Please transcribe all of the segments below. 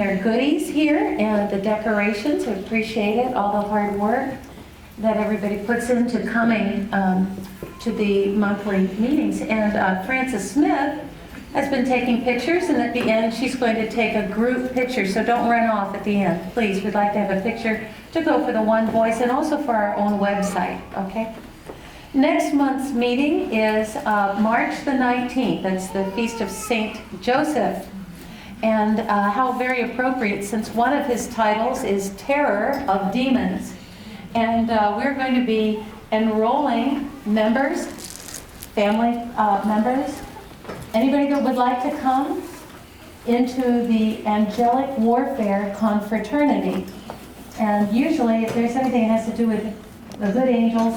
their goodies here and the decorations. I appreciate it, all the hard work that everybody puts into coming to the monthly meetings. And Frances Smith has been taking pictures, and at the end she's going to take a group picture, so don't run off at the end. Please, we'd like to have a picture to go for the One Voice and also for our own website, okay? Next month's meeting is March the 19th. That's the Feast of Saint Joseph. And how very appropriate, since one of his titles is Terror of Demons. And we're going to be enrolling members, family members, anybody that would like to come into the Angelic Warfare Confraternity. And usually, if there's anything that has to do with the good angels,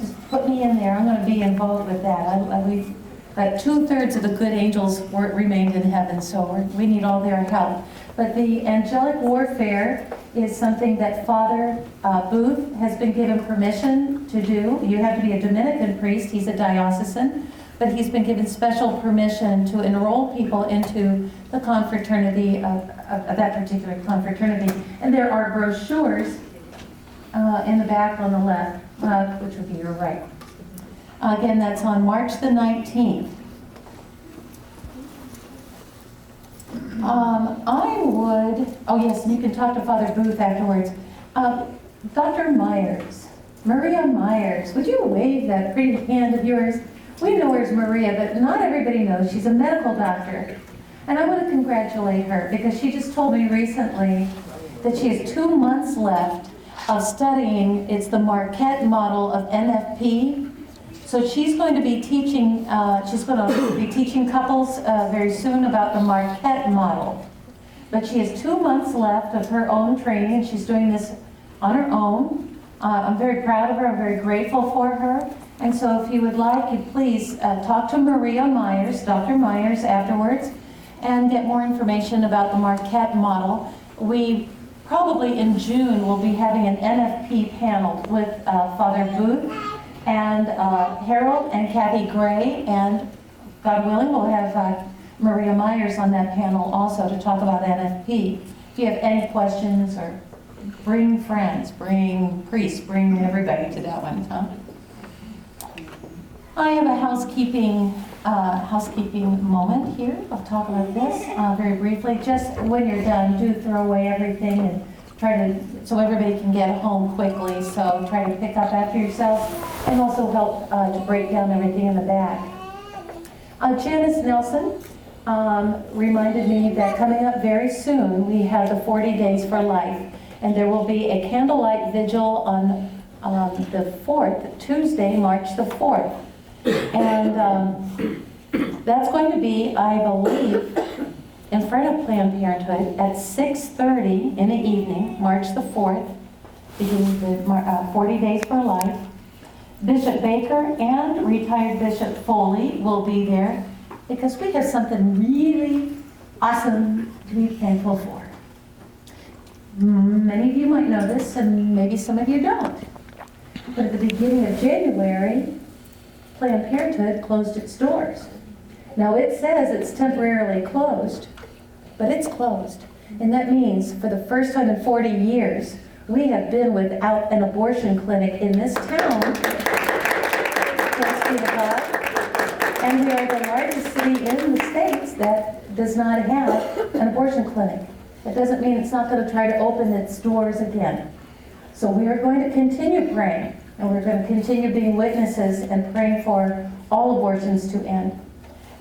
just put me in there. I'm going to be involved with that. We've got 2/3 of the good angels remained in heaven, so we need all their help. But the Angelic Warfare is something that Father Booth has been given permission to do. You have to be a Dominican priest. He's a diocesan. But he's been given special permission to enroll people into the confraternity of that particular confraternity. And there are brochures in the back on the left, which would be your right. Again, that's on March the 19th. Oh yes, and you can talk to Father Booth afterwards. Dr. Myers, Maria Myers, would you wave that pretty hand of yours? We know where's Maria, but not everybody knows. She's a medical doctor. And I want to congratulate her because she just told me recently that she has 2 months left of studying. It's the Marquette model of NFP. So she's going to be teaching, couples very soon about the Marquette model. But she has 2 months left of her own training. She's doing this on her own. I'm very proud of her. I'm very grateful for her. And so if you would like, you please talk to Maria Myers, Dr. Myers, afterwards, and get more information about the Marquette model. We probably in June will be having an NFP panel with Father Booth and Harold and Kathy Gray, and God willing, we'll have Maria Myers on that panel also to talk about NFP. If you have any questions, or bring friends, bring priests, bring everybody to that one, huh? I have a housekeeping moment here. I'll talk about this very briefly. Just when you're done, do throw away everything and try to, so everybody can get home quickly. So try to pick up after yourself and also help to break down everything in the back. Janice Nelson reminded me that coming up very soon, we have the 40 Days for Life. And there will be a candlelight vigil on the 4th, Tuesday, March the 4th. And that's going to be, I believe, in front of Planned Parenthood at 6:30 in the evening, March the 4th, beginning the 40 Days for Life. Bishop Baker and retired Bishop Foley will be there because we have something really awesome to be thankful for. Many of you might know this, and maybe some of you don't. But at the beginning of January, Planned Parenthood closed its doors. Now it says it's temporarily closed, but it's closed. And that means for the first time in 40 years, we have been without an abortion clinic in this town. Thanks be to God. And we are the largest city in the States that does not have an abortion clinic. It doesn't mean it's not going to try to open its doors again. So we are going to continue praying. And we're going to continue being witnesses and praying for all abortions to end.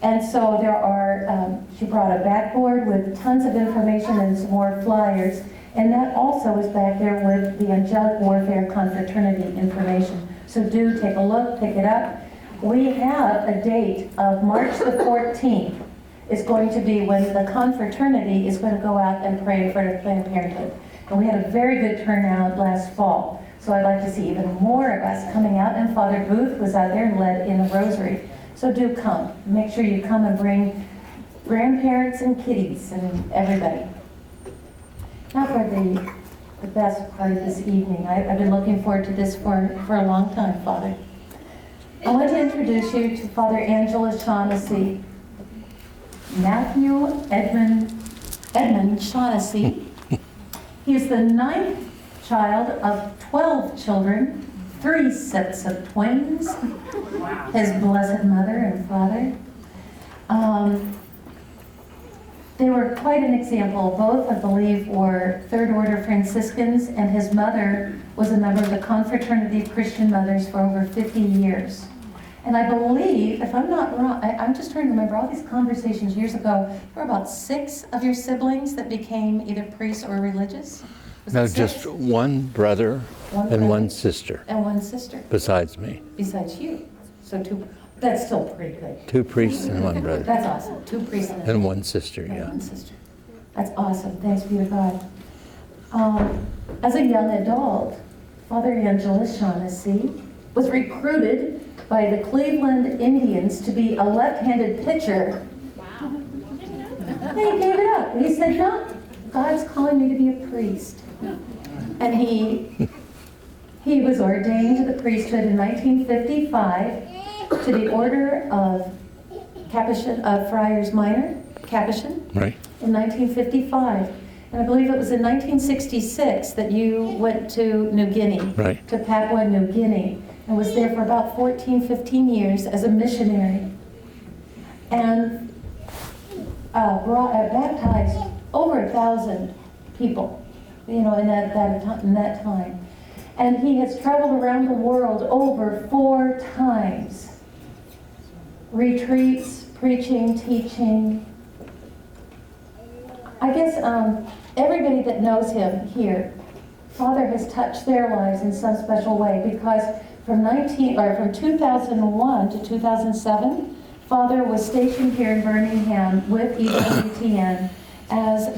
And so there are, she brought a backboard with tons of information and some more flyers. And that also is back there with the Angelic Warfare Confraternity information. So do take a look, pick it up. We have a date of March the 14th. Is going to be when the confraternity is going to go out and pray in front of Planned Parenthood. And we had a very good turnout last fall. So I'd like to see even more of us coming out, and Father Booth was out there and led in the rosary. So do come. Make sure you come and bring grandparents and kiddies and everybody. Now for the best part of this evening. I've been looking forward to this for a long time, Father. I want to introduce you to Father Angelus Shaughnessy, Matthew Edmund Edmund Shaughnessy. He is the ninth child of 12 children, 3 sets of twins, his blessed mother and father. They were quite an example. Both, I believe, were Third Order Franciscans, and his mother was a member of the Confraternity of Christian Mothers for over 50 years. And I believe, if I'm not wrong, I'm just trying to remember all these conversations years ago, there were about 6 of your siblings that became either priests or religious? No, just one brother and one sister. And one sister. Besides me. Besides you. So 2, that's still pretty good. 2 priests and 1 brother. That's awesome. 2 priests and 1 sister, and yeah. 1 sister. That's awesome. Thanks be to God. As a young adult, Father Angelus Shaughnessy was recruited by the Cleveland Indians to be a left-handed pitcher. Wow. And he gave it up. He said, no, God's calling me to be a priest. And he was ordained to the priesthood in 1955 to the order of Capuchin, Friars Minor, Capuchin, right, in 1955. And I believe it was in 1966 that you went to New Guinea, right, to Papua New Guinea, and was there for about 14, 15 years as a missionary. And baptized over 1,000 people, in that time. And he has traveled around the world over 4 times. Retreats, preaching, teaching. I guess everybody that knows him here, Father has touched their lives in some special way, because from 2001 to 2007, Father was stationed here in Birmingham with EWTN as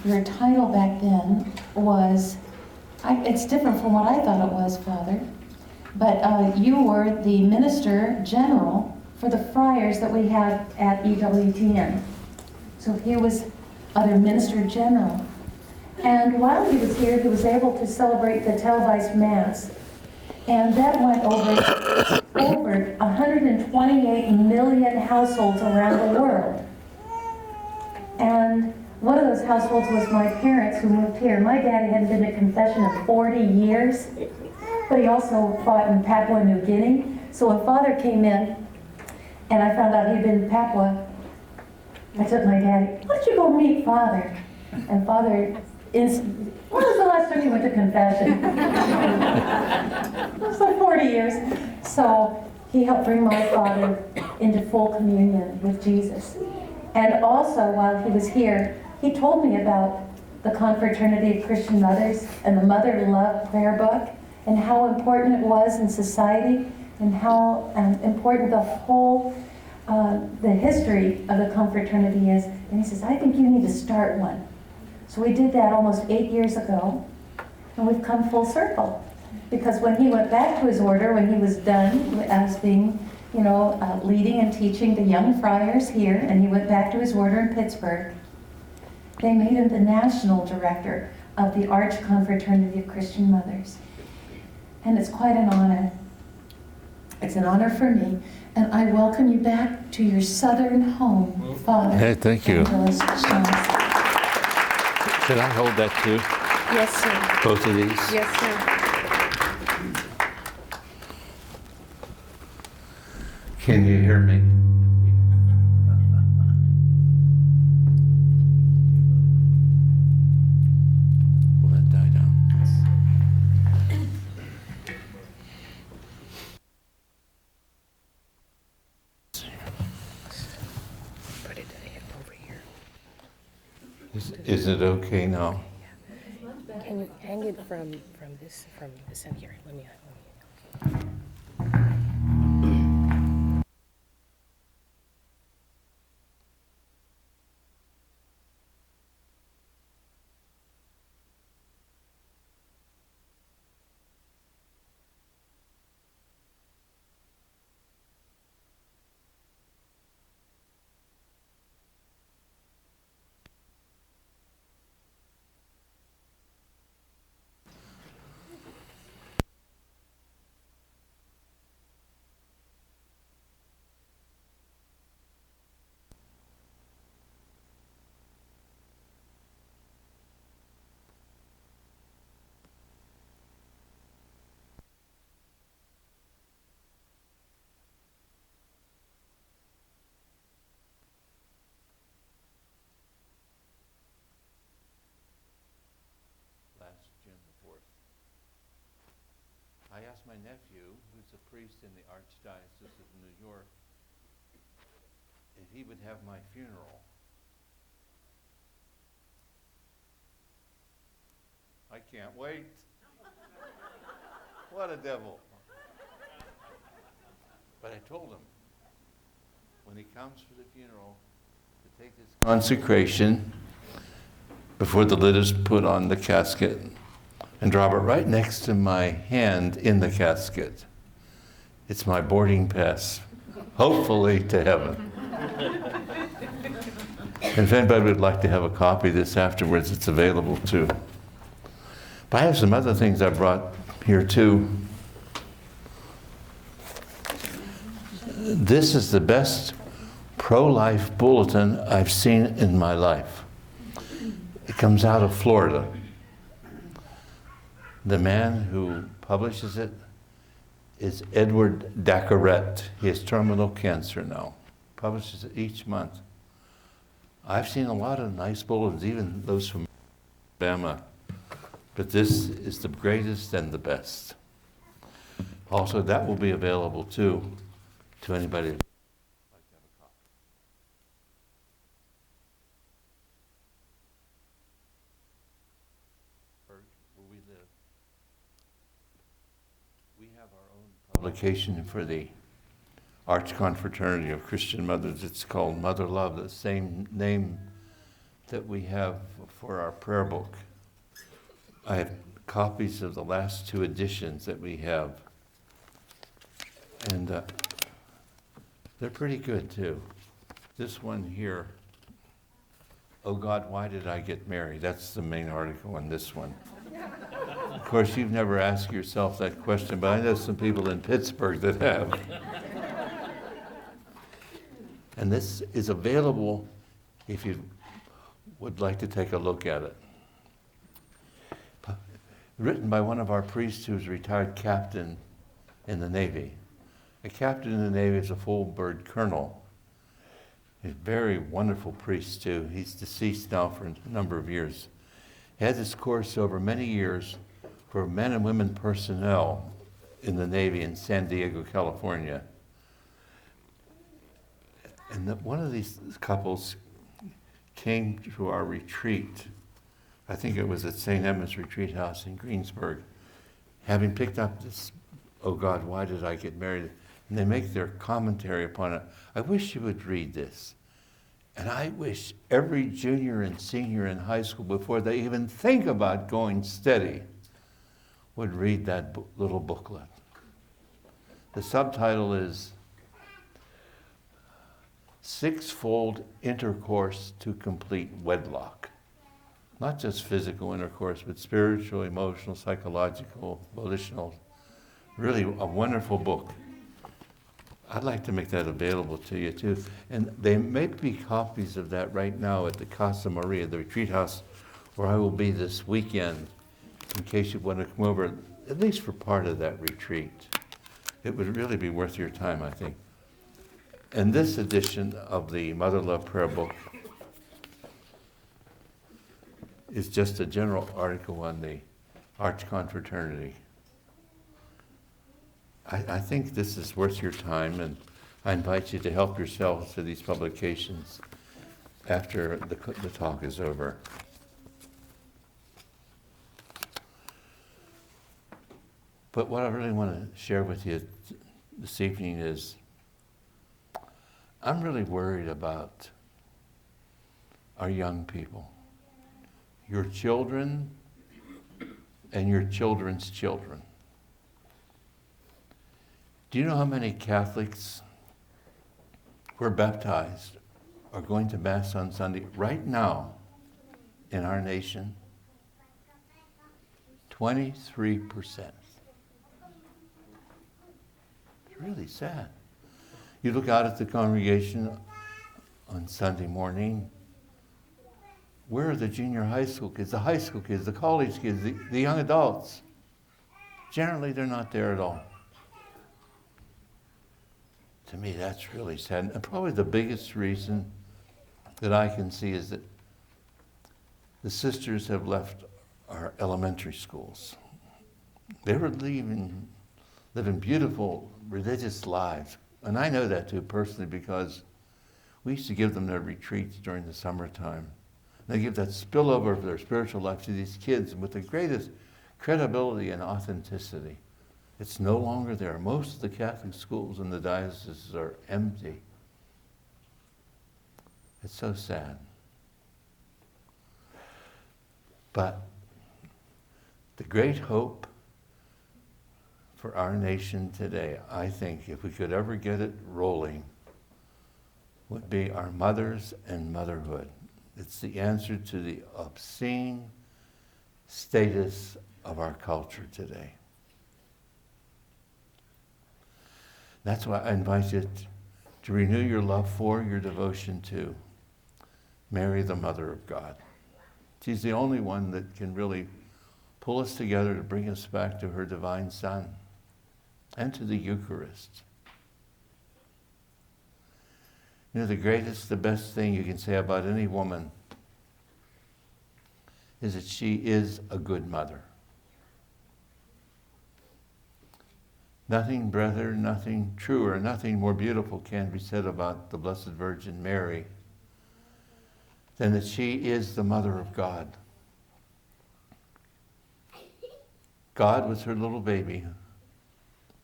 your title back then was, it's different from what I thought it was, Father, but you were the Minister General for the friars that we have at EWTN. So he was their Minister General. And while he was here, he was able to celebrate the televised Mass. And that went over 128 million households around the world. And one of those households was my parents who moved here. My daddy hadn't been to confession in 40 years, but he also fought in Papua New Guinea. So when Father came in, and I found out he'd been in Papua, I took my daddy, why don't you go meet Father? And Father, when was the last time you went to confession? It was like 40 years. So he helped bring my father into full communion with Jesus. And also, while he was here, he told me about the Confraternity of Christian Mothers and the Mother Love Prayer Book, and how important it was in society, and how important the whole, the history of the Confraternity is. And he says, I think you need to start one. So we did that almost 8 years ago, and we've come full circle. Because when he went back to his order, when he was done as being, leading and teaching the young friars here, and he went back to his order in Pittsburgh, they made him the national director of the Arch Confraternity of Christian Mothers. And it's quite an honor. It's an honor for me. And I welcome you back to your southern home, Father. Hey, thank you. Angelus Shaughnessy. Should I hold that too? Yes, sir. Both of these? Yes, sir. Can you hear me? Will that die down? Put it over here. Is it okay now? Can you hang it from this end here? Let me. asked my nephew, who's a priest in the Archdiocese of New York, if he would have my funeral. I can't wait. What a devil. But I told him, when he comes for the funeral, to take this consecration before the lid is put on the casket and drop it right next to my hand in the casket. It's my boarding pass, hopefully to heaven. And if anybody would like to have a copy of this afterwards, it's available too. But I have some other things I brought here too. This is the best pro-life bulletin I've seen in my life. It comes out of Florida. The man who publishes it is Edward Dacaret. He has terminal cancer now. Publishes it each month. I've seen a lot of nice bulletins, even those from Alabama, but this is the greatest and the best. Also, that will be available too to anybody who'd like to have a copy. Where we live, we have our own publication for the Arch Confraternity of Christian Mothers. It's called Mother Love, the same name that we have for our prayer book. I have copies of the last two editions that we have. And they're pretty good too. This one here, Oh God, Why Did I Get Married? That's the main article in this one. Of course, you've never asked yourself that question, but I know some people in Pittsburgh that have. And this is available if you would like to take a look at it. Written by one of our priests who's a retired captain in the Navy. A captain in the Navy is a full bird colonel. He's a very wonderful priest too. He's deceased now for a number of years. He had this course over many years for men and women personnel in the Navy in San Diego, California. And one of these couples came to our retreat. I think it was at St. Edmund's Retreat House in Greensburg, having picked up this, Oh God, Why Did I Get Married? And they make their commentary upon it. I wish you would read this. And I wish every junior and senior in high school, before they even think about going steady, would read that little booklet. The subtitle is Sixfold Intercourse to Complete Wedlock. Not just physical intercourse, but spiritual, emotional, psychological, volitional. Really a wonderful book. I'd like to make that available to you too. And there may be copies of that right now at the Casa Maria, the retreat house, where I will be this weekend, in case you want to come over, at least for part of that retreat. It would really be worth your time, I think. And this edition of the Mother Love Prayer Book is just a general article on the Arch Confraternity. I think this is worth your time, and I invite you to help yourselves to these publications after the talk is over. But what I really want to share with you this evening is I'm really worried about our young people, your children and your children's children. Do you know how many Catholics who are baptized are going to Mass on Sunday right now in our nation? 23%. It's really sad. You look out at the congregation on Sunday morning, where are the junior high school kids, the high school kids, the college kids, the young adults? Generally, they're not there at all. To me, that's really sad. And probably the biggest reason that I can see is that the sisters have left our elementary schools. They were leaving living beautiful religious lives. And I know that too personally because we used to give them their retreats during the summertime. They give that spillover of their spiritual life to these kids with the greatest credibility and authenticity. It's no longer there. Most of the Catholic schools in the diocese are empty. It's so sad. But the great hope for our nation today, I think, if we could ever get it rolling, would be our mothers and motherhood. It's the answer to the obscene status of our culture today. That's why I invite you to renew your love for, your devotion to Mary, the Mother of God. She's the only one that can really pull us together to bring us back to her divine Son and to the Eucharist. You know, the best thing you can say about any woman is that she is a good mother. Nothing better, nothing truer, nothing more beautiful can be said about the Blessed Virgin Mary than that she is the Mother of God. God was her little baby,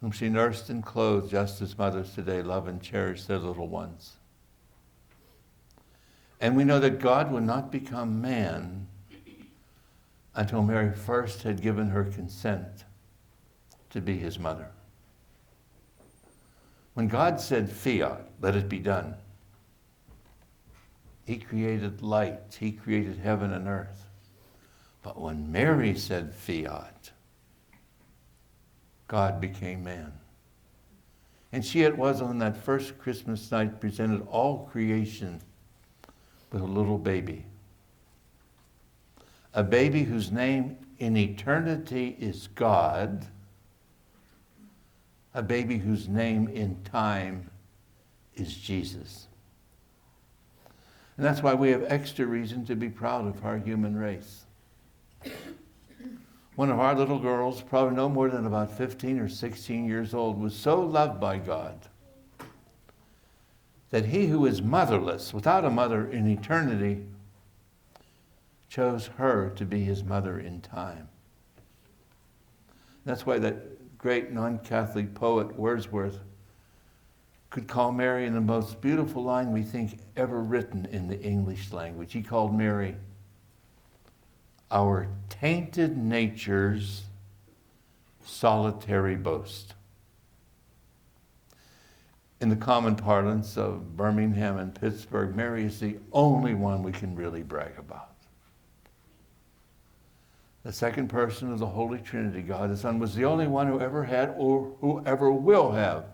whom she nursed and clothed just as mothers today love and cherish their little ones. And we know that God would not become man until Mary first had given her consent to be his mother. When God said, "Fiat, let it be done," he created light, he created heaven and earth. But when Mary said, "Fiat," God became man. And she it was on that first Christmas night presented all creation with a little baby. A baby whose name in eternity is God. A baby whose name in time is Jesus. And that's why we have extra reason to be proud of our human race. One of our little girls, probably no more than about 15 or 16 years old, was so loved by God that he who is motherless, without a mother in eternity, chose her to be his mother in time. That's why that great non-Catholic poet Wordsworth could call Mary in the most beautiful line we think ever written in the English language. He called Mary our tainted nature's solitary boast. In the common parlance of Birmingham and Pittsburgh, Mary is the only one we can really brag about. The second person of the Holy Trinity, God the Son, was the only one who ever had or who ever will have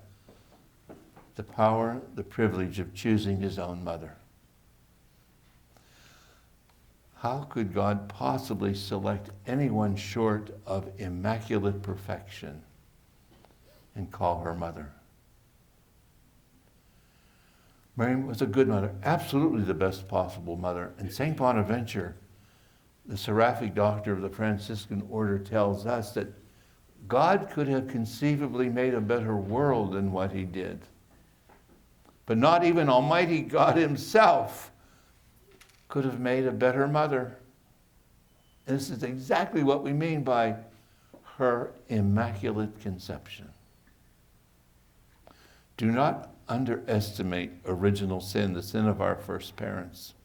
the power, the privilege of choosing his own mother. How could God possibly select anyone short of immaculate perfection and call her mother? Mary was a good mother, absolutely the best possible mother. And St. Bonaventure, the seraphic doctor of the Franciscan order, tells us that God could have conceivably made a better world than what he did. But not even Almighty God himself could have made a better mother. And this is exactly what we mean by her immaculate conception. Do not underestimate original sin, the sin of our first parents.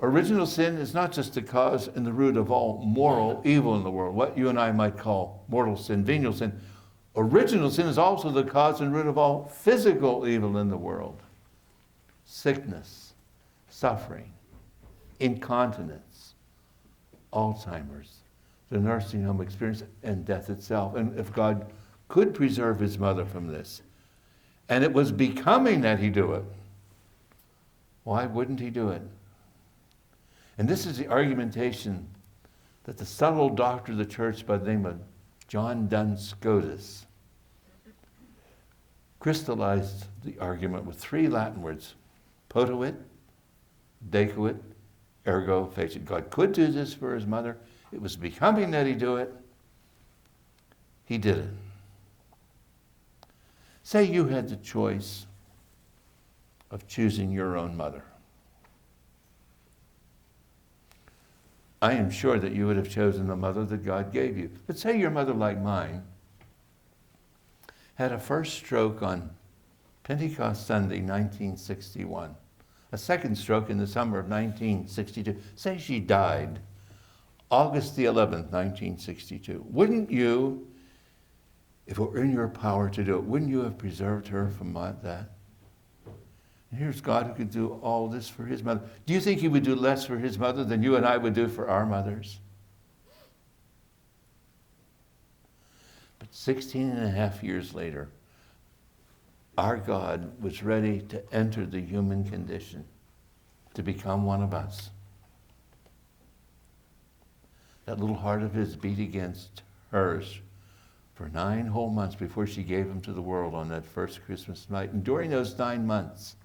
Original sin is not just the cause and the root of all moral evil in the world, what you and I might call mortal sin, venial sin. Original sin is also the cause and root of all physical evil in the world. Sickness, suffering, incontinence, Alzheimer's, the nursing home experience, and death itself. And if God could preserve his mother from this, and it was becoming that he do it, why wouldn't he do it? And this is the argumentation that the subtle doctor of the church by the name of John Duns Scotus crystallized the argument with three Latin words: potuit, decuit, ergo facit. God could do this for his mother. It was becoming that he do it. He did it. Say you had the choice of choosing your own mother. I am sure that you would have chosen the mother that God gave you. But say your mother, like mine, had a first stroke on Pentecost Sunday, 1961. A second stroke in the summer of 1962. Say she died August the 11th, 1962. Wouldn't you, if it were in your power to do it, wouldn't you have preserved her from that? And here's God who could do all this for his mother. Do you think he would do less for his mother than you and I would do for our mothers? But 16 and a half years later, our God was ready to enter the human condition, to become one of us. That little heart of his beat against hers for 9 whole months before she gave him to the world on that first Christmas night. And during those 9 months,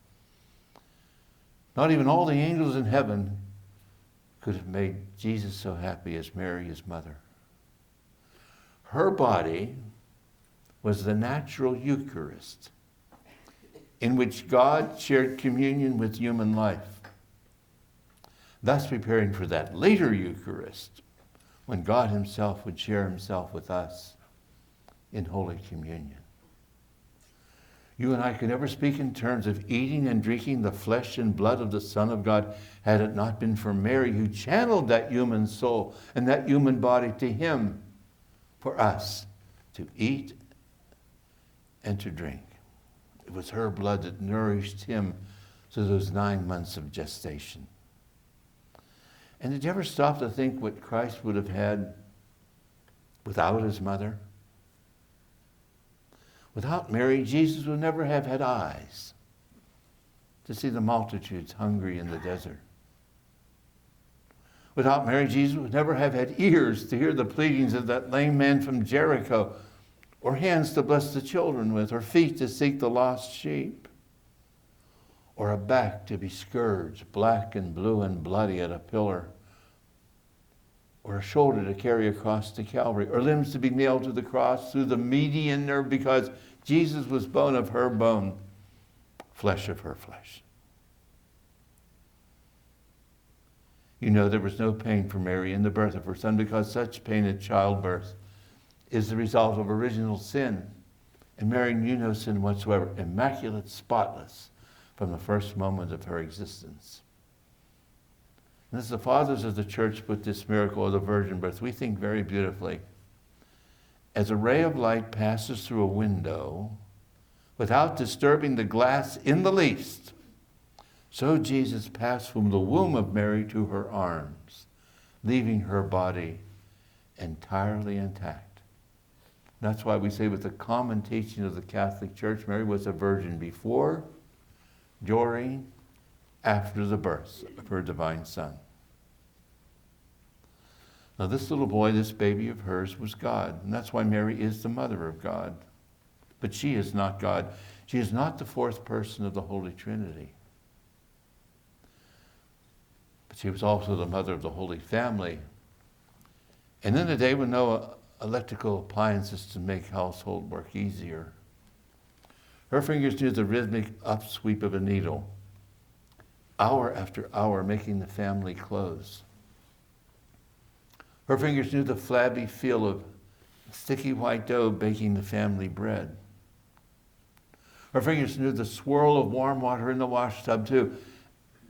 not even all the angels in heaven could have made Jesus so happy as Mary, his mother. Her body was the natural Eucharist in which God shared communion with human life, thus preparing for that later Eucharist when God himself would share himself with us in Holy Communion. You and I could never speak in terms of eating and drinking the flesh and blood of the Son of God had it not been for Mary, who channeled that human soul and that human body to him for us to eat and to drink. It was her blood that nourished him through those 9 months of gestation. And did you ever stop to think what Christ would have had without his mother? Without Mary, Jesus would never have had eyes to see the multitudes hungry in the desert. Without Mary, Jesus would never have had ears to hear the pleadings of that lame man from Jericho, or hands to bless the children with, or feet to seek the lost sheep, or a back to be scourged black and blue and bloody at a pillar, or a shoulder to carry across to Calvary, or limbs to be nailed to the cross through the median nerve, because Jesus was bone of her bone, flesh of her flesh. You know there was no pain for Mary in the birth of her son, because such pain at childbirth is the result of original sin. And Mary knew no sin whatsoever, immaculate, spotless, from the first moment of her existence. And as the fathers of the church put this miracle of the virgin birth, we think very beautifully. As a ray of light passes through a window without disturbing the glass in the least, so Jesus passed from the womb of Mary to her arms, leaving her body entirely intact. That's why we say with the common teaching of the Catholic Church, Mary was a virgin before, during, after the birth of her divine Son. Now this little boy, this baby of hers, was God. And that's why Mary is the mother of God. But she is not God. She is not the fourth person of the Holy Trinity. But she was also the mother of the Holy Family. And in a day when no electrical appliances to make household work easier, her fingers knew the rhythmic upsweep of a needle, hour after hour making the family clothes. Her fingers knew the flabby feel of sticky white dough baking the family bread. Her fingers knew the swirl of warm water in the wash tub too.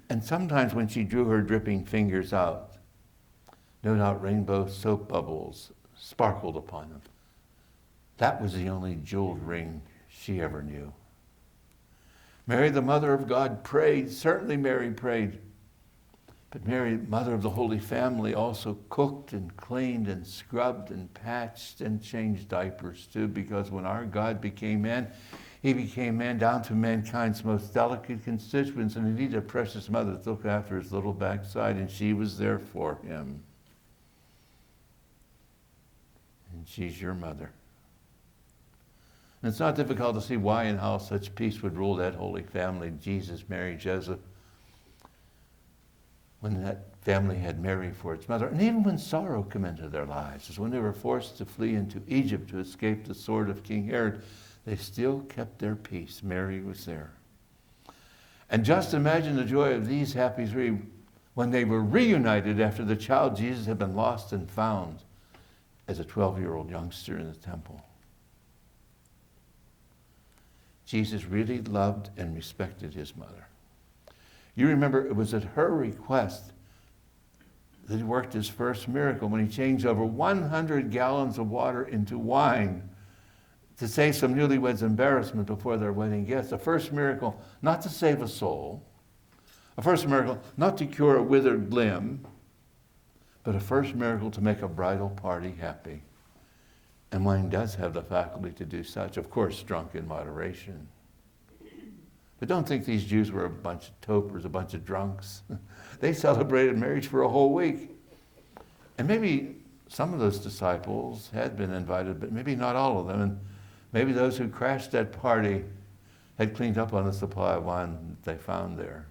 And sometimes when she drew her dripping fingers out, no doubt rainbow soap bubbles sparkled upon them. That was the only jeweled ring she ever knew. Mary, the mother of God, prayed. Certainly Mary prayed. But Mary, mother of the Holy Family, also cooked and cleaned and scrubbed and patched and changed diapers too, because when our God became man, he became man down to mankind's most delicate constituents, and he needed a precious mother to look after his little backside, and she was there for him. And she's your mother. And it's not difficult to see why and how such peace would rule that Holy Family, Jesus, Mary, Joseph, when that family had Mary for its mother, and even when sorrow came into their lives, as when they were forced to flee into Egypt to escape the sword of King Herod, They still kept their peace. Mary was there. And just imagine the joy of these happy three when they were reunited after the child Jesus had been lost and found as a 12-year-old youngster in the temple. Jesus really loved and respected his mother. You remember it was at her request that he worked his first miracle when he changed over 100 gallons of water into wine to save some newlyweds embarrassment before their wedding guests. The first miracle, not to save a soul. A first miracle, not to cure a withered limb, but a first miracle to make a bridal party happy. And wine does have the faculty to do such, of course, drunk in moderation. But don't think these Jews were a bunch of topers, a bunch of drunks. They celebrated marriage for a whole week. And maybe some of those disciples had been invited, but maybe not all of them. And maybe those who crashed that party had cleaned up on the supply of wine that they found there.